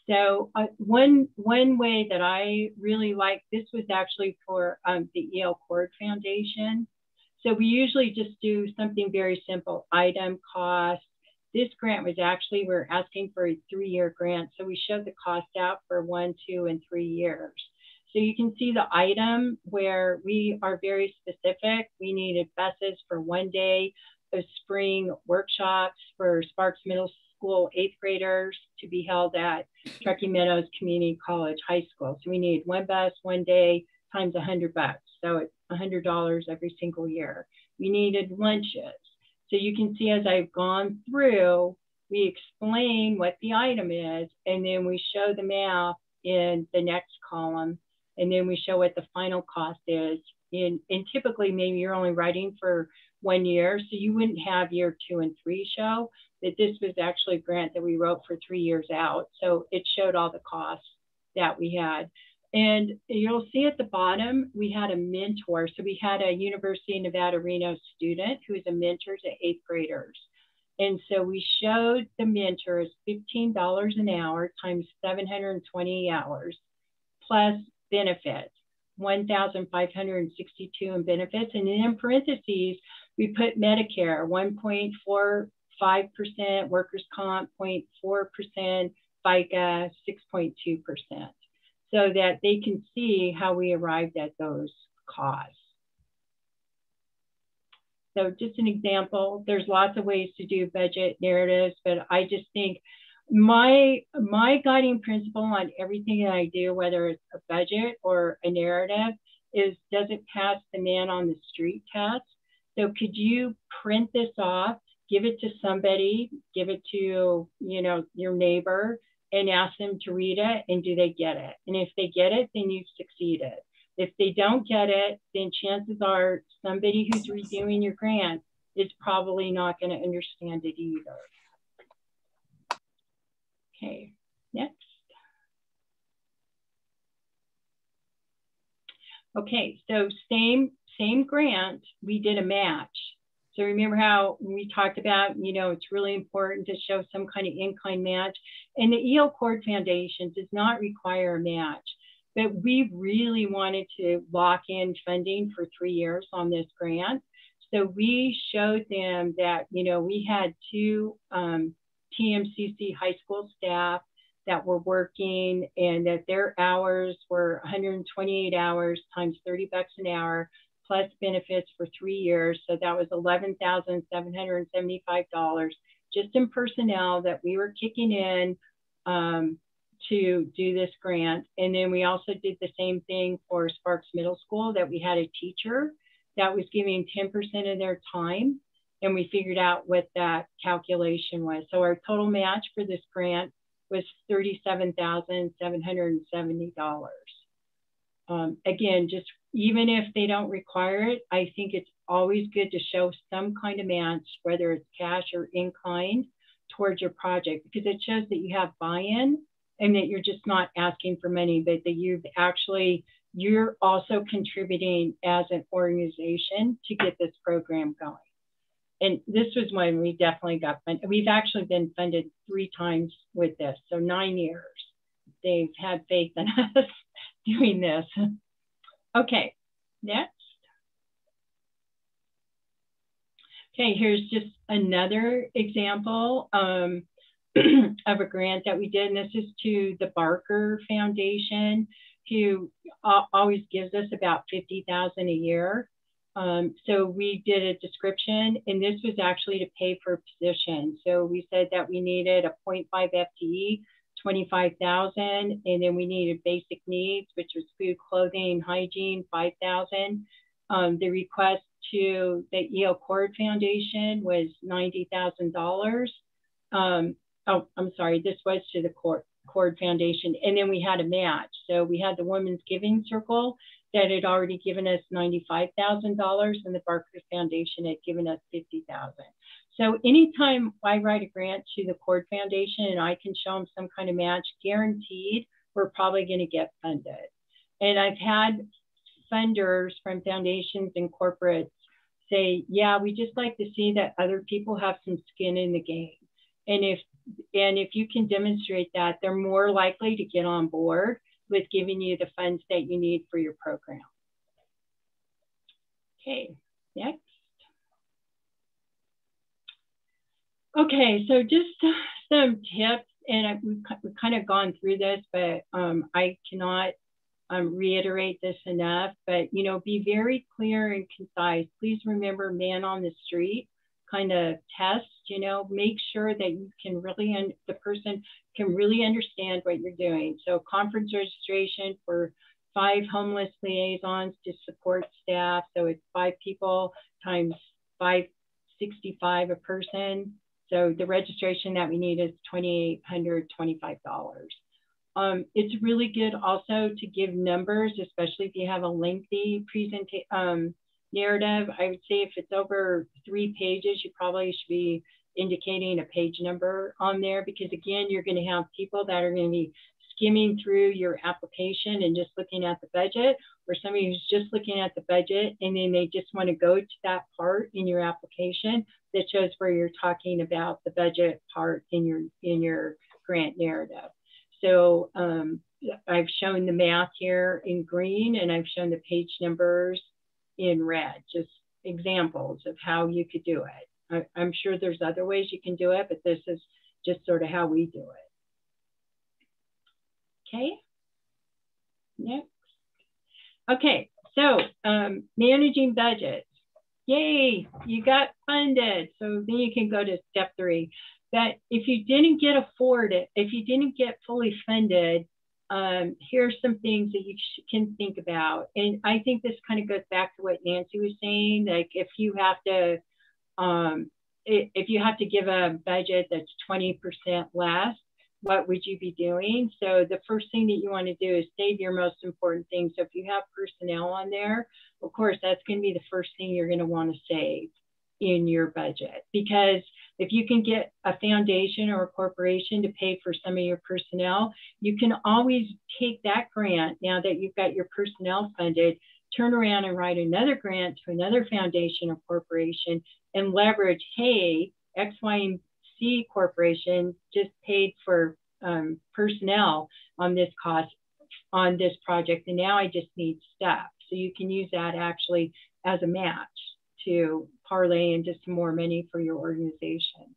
So one way that I really like, this was actually for the EL Cord Foundation. So we usually just do something very simple, item, cost. This grant was actually, we're asking for a 3-year grant. So we showed the cost out for 1, 2, and 3 years. So you can see the item where we are very specific. We needed buses for 1 day of spring workshops for Sparks Middle School 8th graders to be held at Truckee Meadows Community College High School. So we need 1 bus, 1 day times $100. So it's $100 every single year. We needed lunches. So you can see as I've gone through, we explain what the item is, and then we show the math in the next column. And then we show what the final cost is. And typically, maybe you're only writing for 1 year, so you wouldn't have year 2 and 3 show. That this was actually a grant that we wrote for 3 years out. So it showed all the costs that we had. And you'll see at the bottom, we had a mentor. So we had a University of Nevada, Reno student who is a mentor to 8th graders. And so we showed the mentor as $15 an hour times 720 hours plus benefits, 1,562 in benefits. And then in parentheses, we put Medicare, 1.45%, workers' comp, 0.4%, FICA, 6.2%, so that they can see how we arrived at those costs. So just an example, there's lots of ways to do budget narratives, but I just think my guiding principle on everything that I do, whether it's a budget or a narrative, is does it pass the man on the street test? So could you print this off, give it to somebody, give it to your neighbor, and ask them to read it, and do they get it? And if they get it, then you've succeeded. If they don't get it, then chances are somebody who's reviewing your grant is probably not going to understand it either. Okay, next. Okay, so same grant, we did a match. So remember how we talked about, it's really important to show some kind of in-kind match. And the EL Cord Foundation does not require a match, but we really wanted to lock in funding for 3 years on this grant. So we showed them that, we had 2 TMCC high school staff that were working, and that their hours were 128 hours times $30 an hour plus benefits for 3 years. So that was $11,775 just in personnel that we were kicking in to do this grant. And then we also did the same thing for Sparks Middle School, that we had a teacher that was giving 10% of their time, and we figured out what that calculation was. So our total match for this grant was $37,770. Again, just even if they don't require it, I think it's always good to show some kind of match, whether it's cash or in kind, towards your project, because it shows that you have buy-in and that you're just not asking for money, but that you've actually you're also contributing as an organization to get this program going. And this was when we definitely got funded. We've actually been funded 3 times with this, so 9 years. They've had faith in us doing this. Okay, next. Okay, here's just another example of a grant that we did, and this is to the Barker Foundation, who always gives us about $50,000 a year. So we did a description, and this was actually to pay for a position. So we said that we needed a 0.5 FTE, 25,000, and then we needed basic needs, which was food, clothing, hygiene, 5,000. The request to the E.O. Cord Foundation was $90,000. Oh, I'm sorry, this was to the Cord Foundation, and then we had a match. So we had the Women's Giving Circle that had already given us $95,000, and the Barker Foundation had given us $50,000. So anytime I write a grant to the Cord Foundation and I can show them some kind of match, guaranteed, we're probably going to get funded. And I've had funders from foundations and corporates say, yeah, we just like to see that other people have some skin in the game. And if you can demonstrate that, they're more likely to get on board with giving you the funds that you need for your program. Okay, next. Okay, so just some tips, and we've kind of gone through this, but I cannot reiterate this enough, but, you know, be very clear and concise. Please remember man on the street kind of test, you know, make sure that you can really, the person can really understand what you're doing. So conference registration for 5 homeless liaisons to support staff. So it's 5 people times $565 a person. So the registration that we need is $2,825. It's really good also to give numbers, especially if you have a lengthy presentation narrative. I would say if it's over 3 pages, you probably should be indicating a page number on there, because again, you're going to have people that are going to be skimming through your application and just looking at the budget, or somebody who's just looking at the budget and then they just want to go to that part in your application that shows where you're talking about the budget part in your grant narrative. So I've shown the math here in green, and I've shown the page numbers in red, just examples of how you could do it. I'm sure there's other ways you can do it, but this is just sort of how we do it. Okay, next. Okay, so managing budgets. Yay, you got funded. So then you can go to step 3. That if you didn't get if you didn't get fully funded, here's some things that you can think about. And I think this kind of goes back to what Nancy was saying. Like if you have to give a budget that's 20% less, what would you be doing? So the first thing that you want to do is save your most important things. So if you have personnel on there, of course, that's going to be the first thing you're going to want to save in your budget, because if you can get a foundation or a corporation to pay for some of your personnel, you can always take that grant, now that you've got your personnel funded, turn around and write another grant to another foundation or corporation and leverage, hey, X, Y, and Z corporation just paid for personnel on this cost, on this project, and now I just need stuff. So you can use that actually as a match to parlay into some more money for your organization.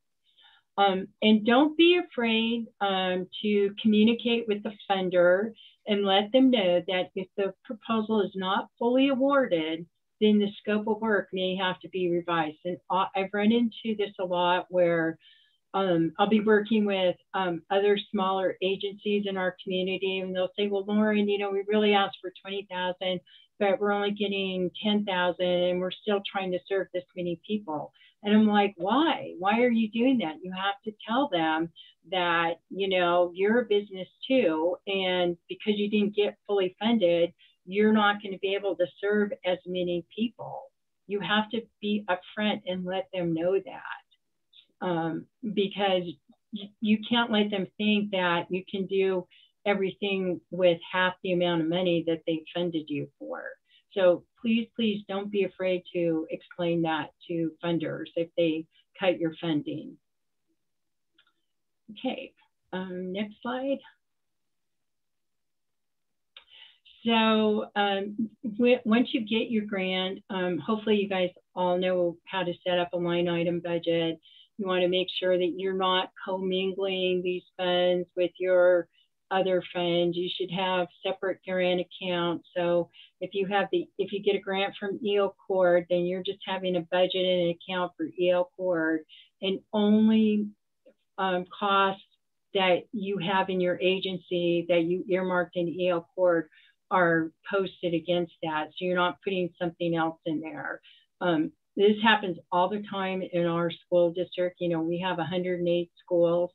And don't be afraid to communicate with the funder and let them know that if the proposal is not fully awarded, then the scope of work may have to be revised. And I've run into this a lot where I'll be working with other smaller agencies in our community, and they'll say, well, Lauren, you know, we really asked for 20,000, but we're only getting 10,000 and we're still trying to serve this many people. And I'm like, why? Why are you doing that? You have to tell them that, you know, you're a business too. And because you didn't get fully funded, you're not going to be able to serve as many people. You have to be upfront and let them know that, because you can't let them think that you can do everything with half the amount of money that they funded you for. So please, please don't be afraid to explain that to funders if they cut your funding. Okay, next slide. So once you get your grant, hopefully you guys all know how to set up a line item budget. You want to make sure that you're not commingling these funds with your other funds. You should have separate grant accounts. So if you get a grant from EL Cord, then you're just having a budget and an account for EL Cord, and only costs that you have in your agency that you earmarked in EL Cord are posted against that. So you're not putting something else in there. This happens all the time in our school district. You know, we have 108 schools,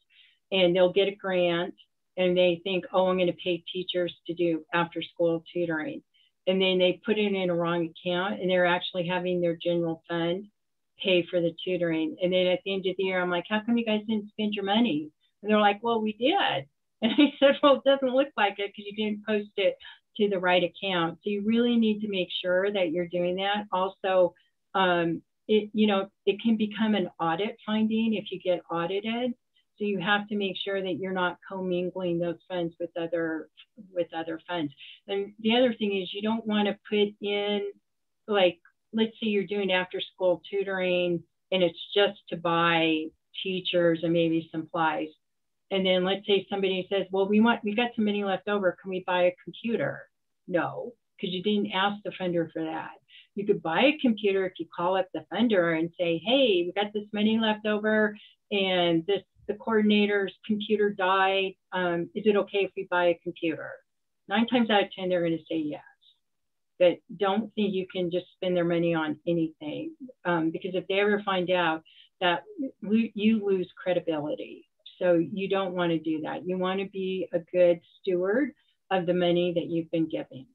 and they'll get a grant and they think, oh, I'm going to pay teachers to do after school tutoring. And then they put it in a wrong account, and they're actually having their general fund pay for the tutoring. And then at the end of the year, I'm like, how come you guys didn't spend your money? And they're like, well, we did. And I said, well, it doesn't look like it because you didn't post it to the right account. So you really need to make sure that you're doing that. Also, it can become an audit finding if you get audited. So you have to make sure that you're not commingling those funds with other funds. And the other thing is, you don't want to put in, like, let's say you're doing after school tutoring and it's just to buy teachers and maybe supplies. And then let's say somebody says, well, we got some money left over. Can we buy a computer? No, because you didn't ask the funder for that. You could buy a computer if you call up the funder and say, hey, we got this money left over, and the coordinator's computer died. Is it okay if we buy a computer? 9 times out of 10, they're going to say yes. But don't think you can just spend their money on anything, because if they ever find out, that you lose credibility. So you don't want to do that. You want to be a good steward of the money that you've been giving.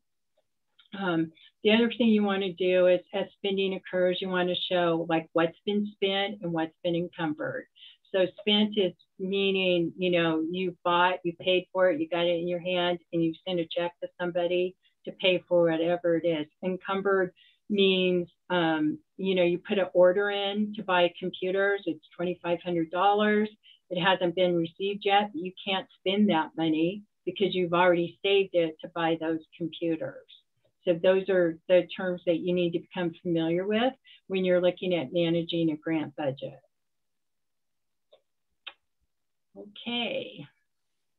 The other thing you want to do is, as spending occurs, you want to show like what's been spent and what's been encumbered. So spent is meaning, you know, you bought, you paid for it, you got it in your hand, and you send a check to somebody to pay for whatever it is. Encumbered means, you put an order in to buy computers. It's $2,500. It hasn't been received yet. But you can't spend that money because you've already saved it to buy those computers. So those are the terms that you need to become familiar with when you're looking at managing a grant budget. Okay,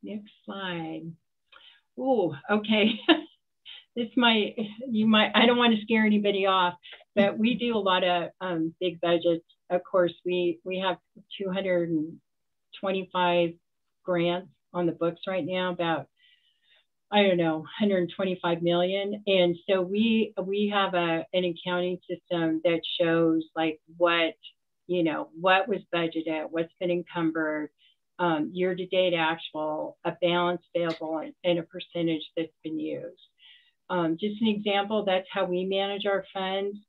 next slide. Oh, okay. I don't want to scare anybody off, but we do a lot of big budgets. Of course, we have 225 grants on the books right now, about, I don't know, 125 million. And so we have an accounting system that shows like what was budgeted, what's been encumbered, year-to-date actual, a balance payable, and a percentage that's been used. Just an example, that's how we manage our funds.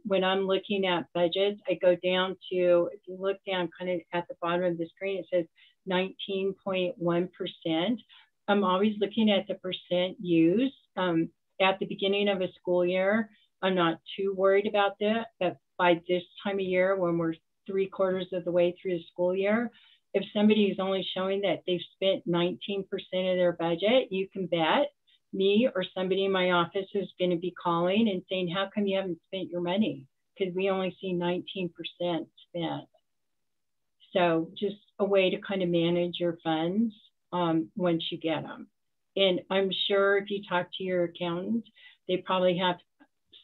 When I'm looking at budgets, I go down to, if you look down kind of at the bottom of the screen, it says 19.1%. I'm always looking at the percent used. At the beginning of a school year, I'm not too worried about that, but by this time of year, when we're 3/4 of the way through the school year, if somebody is only showing that they've spent 19% of their budget, you can bet me or somebody in my office is going to be calling and saying, how come you haven't spent your money? Because we only see 19% spent. So just a way to kind of manage your funds once you get them. And I'm sure if you talk to your accountant, they probably have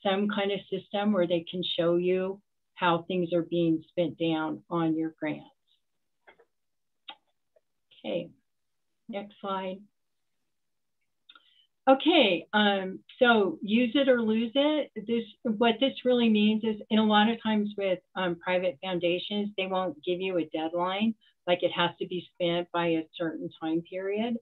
some kind of system where they can show you how things are being spent down on your grants. Okay, next slide. Okay, so use it or lose it. What this really means is, and a lot of times with private foundations, they won't give you a deadline, like it has to be spent by a certain time period.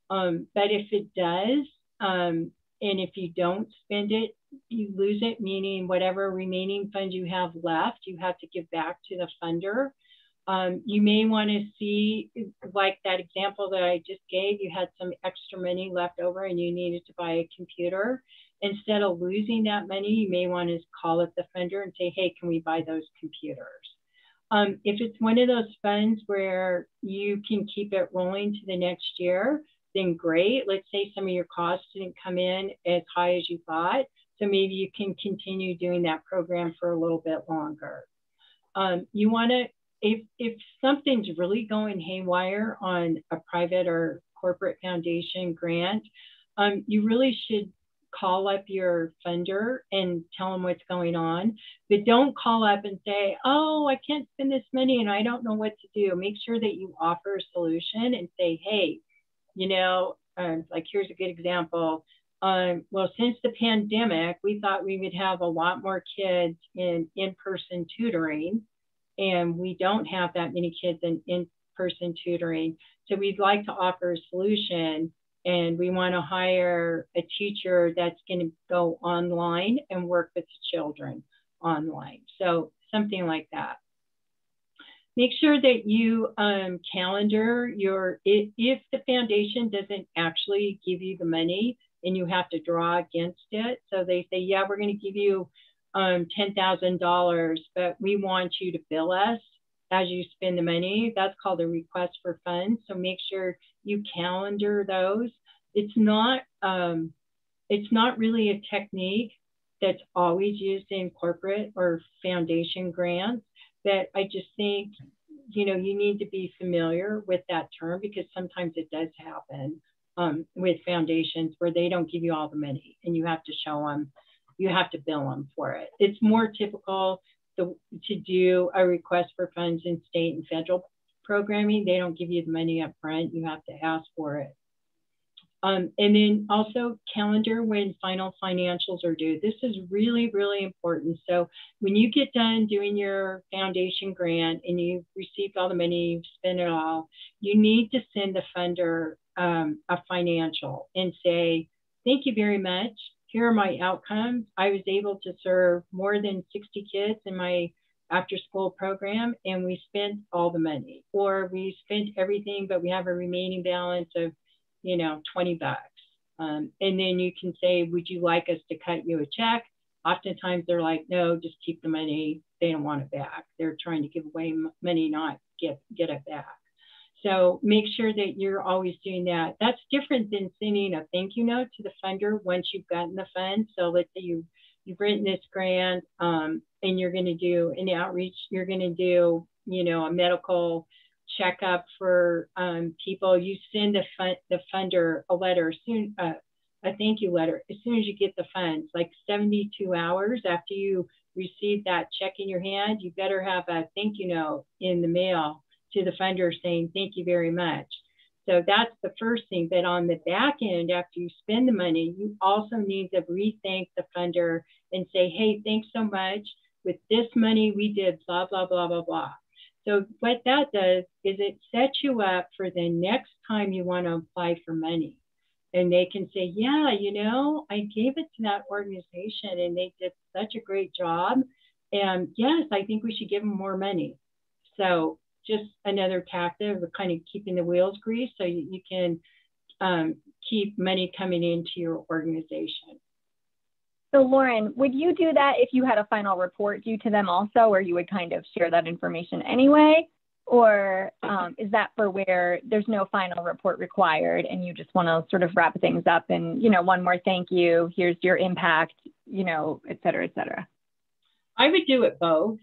But if it does, and if you don't spend it, you lose it, meaning whatever remaining funds you have left, you have to give back to the funder. You may want to see, like that example that I just gave, you had some extra money left over and you needed to buy a computer. Instead of losing that money, you may want to call up the funder and say, hey, can we buy those computers? If it's one of those funds where you can keep it rolling to the next year, then great. Let's say some of your costs didn't come in as high as you thought. So maybe you can continue doing that program for a little bit longer. You want to, if something's really going haywire on a private or corporate foundation grant, you really should call up your funder and tell them what's going on. But don't call up and say, oh, I can't spend this money and I don't know what to do. Make sure that you offer a solution and say, hey, you know, like here's a good example. Well, since the pandemic, we thought we would have a lot more kids in in-person tutoring, and we don't have that many kids in in-person tutoring. So we'd like to offer a solution, and we want to hire a teacher that's going to go online and work with the children online. So something like that. Make sure that you calendar your, if the foundation doesn't actually give you the money and you have to draw against it. So they say, yeah, we're going to give you $10,000, but we want you to bill us as you spend the money. That's called a request for funds. So make sure you calendar those. It's not really a technique that's always used in corporate or foundation grants, but I just think, you know, you need to be familiar with that term because sometimes it does happen with foundations where they don't give you all the money and you have to show them, you have to bill them for it. It's more typical to do a request for funds in state and federal programming. They don't give you the money up front. You have to ask for it. And then also calendar when final financials are due. This is really, really important. So when you get done doing your foundation grant and you've received all the money, you've spent it all, you need to send the funder a financial and say, thank you very much. Here are my outcomes. I was able to serve more than 60 kids in my after school program and we spent all the money, or we spent everything, but we have a remaining balance of, you know, $20. And then you can say, would you like us to cut you a check? Oftentimes they're like, no, just keep the money. They don't want it back. They're trying to give away money, not get it back. So make sure that you're always doing that. That's different than sending a thank you note to the funder once you've gotten the funds. So let's say you've written this grant and you're going to do an outreach. You're going to do, you know, a medical checkup for people. You send the funder a letter soon, a thank you letter as soon as you get the funds, like 72 hours after you receive that check in your hand. You better have a thank you note in the mail to the funder saying thank you very much. So that's the first thing. But on the back end, after you spend the money, you also need to re-thank the funder and say, hey, thanks so much. With this money, we did blah, blah, blah, blah, blah. So what that does is it sets you up for the next time you want to apply for money. And they can say, yeah, you know, I gave it to that organization and they did such a great job. And yes, I think we should give them more money. So just another tactic of kind of keeping the wheels greased so you can keep money coming into your organization. So Lauren, would you do that if you had a final report due to them also, or you would kind of share that information anyway? Or is that for where there's no final report required and you just want to sort of wrap things up and, you know, one more thank you, here's your impact, you know, et cetera, et cetera? I would do it both.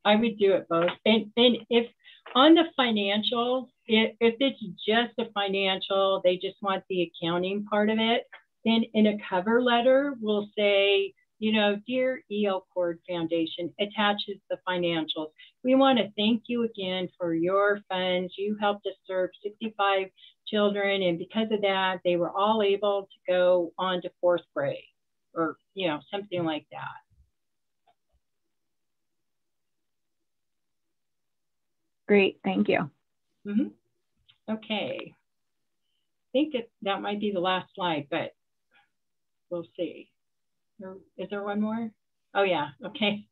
I would do it both. And if on the financial, if it's just a financial, they just want the accounting part of it, then in a cover letter, we'll say, you know, dear E.L. Cord Foundation attaches the financials. We want to thank you again for your funds. You helped us serve 65 children. And because of that, they were all able to go on to 4th grade or, you know, something like that. Great, thank you. Mm-hmm. Okay. I think that might be the last slide, but we'll see. Is there one more? Oh yeah, okay.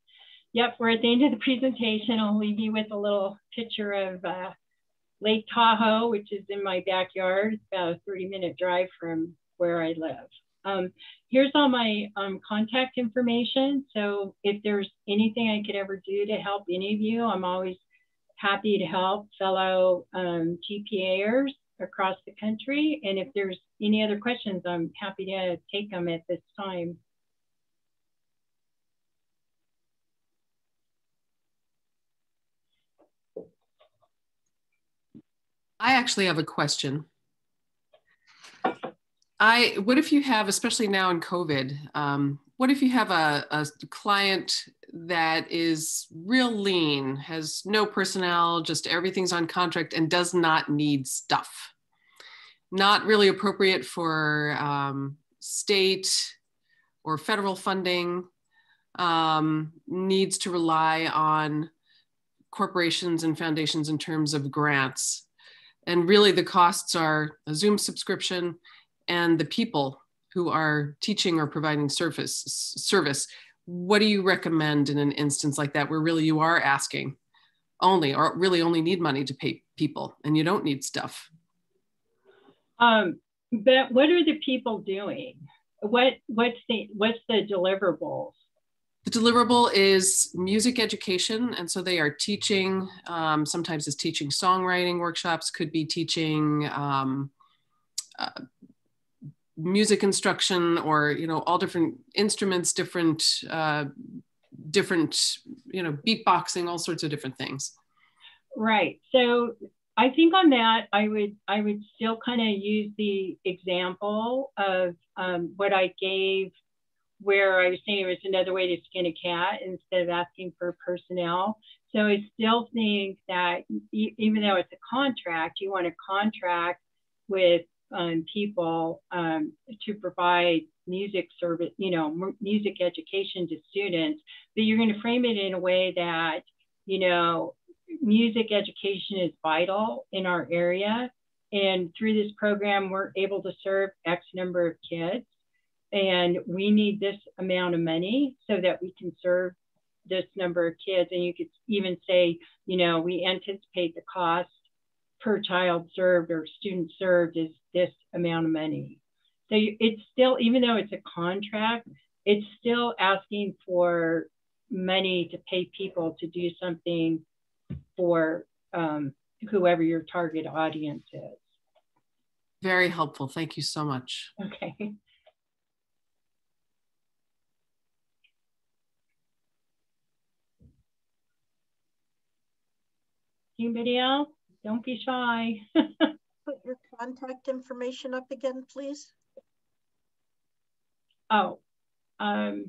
Yep, we're at the end of the presentation. I'll leave you with a little picture of Lake Tahoe, which is in my backyard. It's about a 30-minute drive from where I live. Here's all my contact information. So if there's anything I could ever do to help any of you, I'm always happy to help fellow GPAers across the country. And if there's any other questions, I'm happy to take them at this time. I actually have a question. What if you have, especially now in COVID, what if you have a client that is real lean, has no personnel, just everything's on contract and does not need stuff? Not really appropriate for state or federal funding, needs to rely on corporations and foundations in terms of grants. And really the costs are a Zoom subscription and the people who are teaching or providing service. What do you recommend in an instance like that where really you are asking only, or really only need money to pay people and you don't need stuff? But what are the people doing? What's the deliverables? The deliverable is music education. And so they are teaching, sometimes it's teaching songwriting workshops, could be teaching music instruction, or, you know, all different instruments, different, beatboxing, all sorts of different things. Right. So I think on that, I would still kind of use the example of what I gave, where I was saying it was another way to skin a cat instead of asking for personnel. So I still think that even though it's a contract, you want to contract with people to provide music service, music education to students, but you're going to frame it in a way that, music education is vital in our area. And through this program, we're able to serve X number of kids. And we need this amount of money so that we can serve this number of kids. And you could even say, we anticipate the cost per child served or student served is this amount of money. So it's still, even though it's a contract, it's still asking for money to pay people to do something for whoever your target audience is. Very helpful. Thank you so much. Okay. Anybody else? Don't be shy. Put your contact information up again, please. Oh, the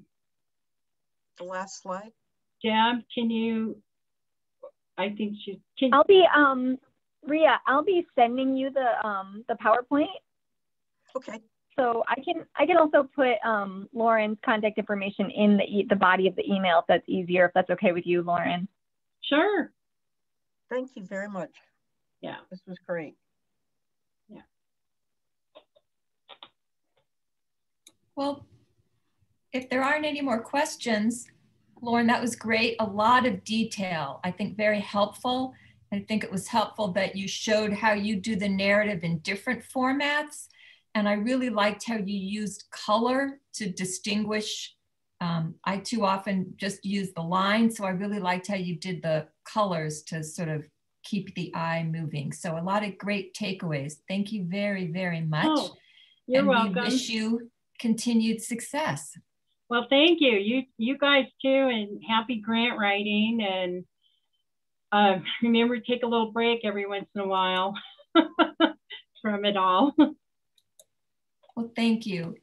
last slide. Deb, can you? I think she can. I'll be Ria. I'll be sending you the PowerPoint. Okay. So I can also put Lauren's contact information in the body of the email if that's easier. If that's okay with you, Lauren. Sure. Thank you very much. Yeah. This was great. Yeah. Well, if there aren't any more questions, Lauren, that was great. A lot of detail, I think very helpful. I think it was helpful that you showed how you do the narrative in different formats. And I really liked how you used color to distinguish. I too often just use the line. So I really liked how you did the colors to sort of keep the eye moving. So a lot of great takeaways. Thank you very, very much. Oh, you're welcome. We wish you continued success. Well, thank you. You guys too, and happy grant writing. And remember to take a little break every once in a while from it all. Well, thank you.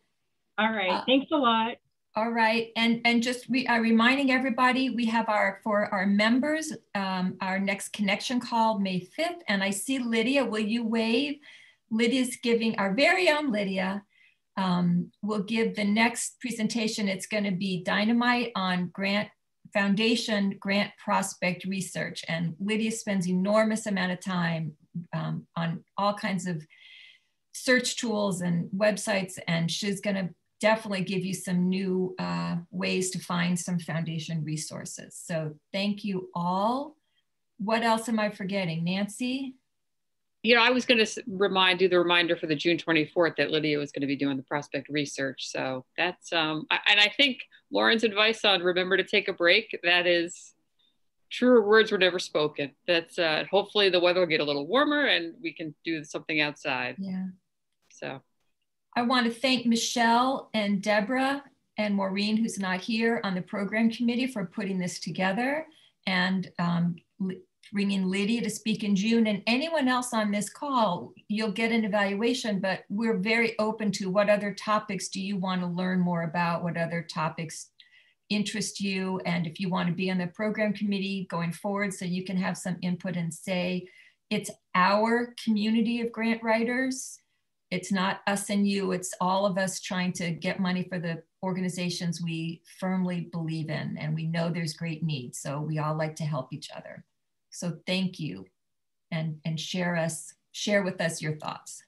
All right. Thanks a lot. All right. And just we are reminding everybody, we have for our members, our next connection call May 5th. And I see Lydia, will you wave? Lydia's giving, our very own Lydia, will give the next presentation. It's going to be Dynamite on Foundation Grant Prospect Research. And Lydia spends enormous amount of time on all kinds of search tools and websites. And she's going to definitely give you some new ways to find some foundation resources. So thank you all. What else am I forgetting? Nancy? You know, I was going to do the reminder for the June 24th that Lydia was going to be doing the prospect research. So that's, and I think Lauren's advice on remember to take a break, that is, truer words were never spoken. That's, hopefully the weather will get a little warmer and we can do something outside. Yeah. So. I want to thank Michelle and Deborah and Maureen, who's not here, on the program committee for putting this together, and bringing Lydia to speak in June, and anyone else on this call. You'll get an evaluation, but we're very open to what other topics do you want to learn more about, what other topics interest you, and if you want to be on the program committee going forward so you can have some input and say. It's our community of grant writers. It's not us and you, it's all of us trying to get money for the organizations we firmly believe in, and we know there's great need, so we all like to help each other. So thank you, and share with us your thoughts.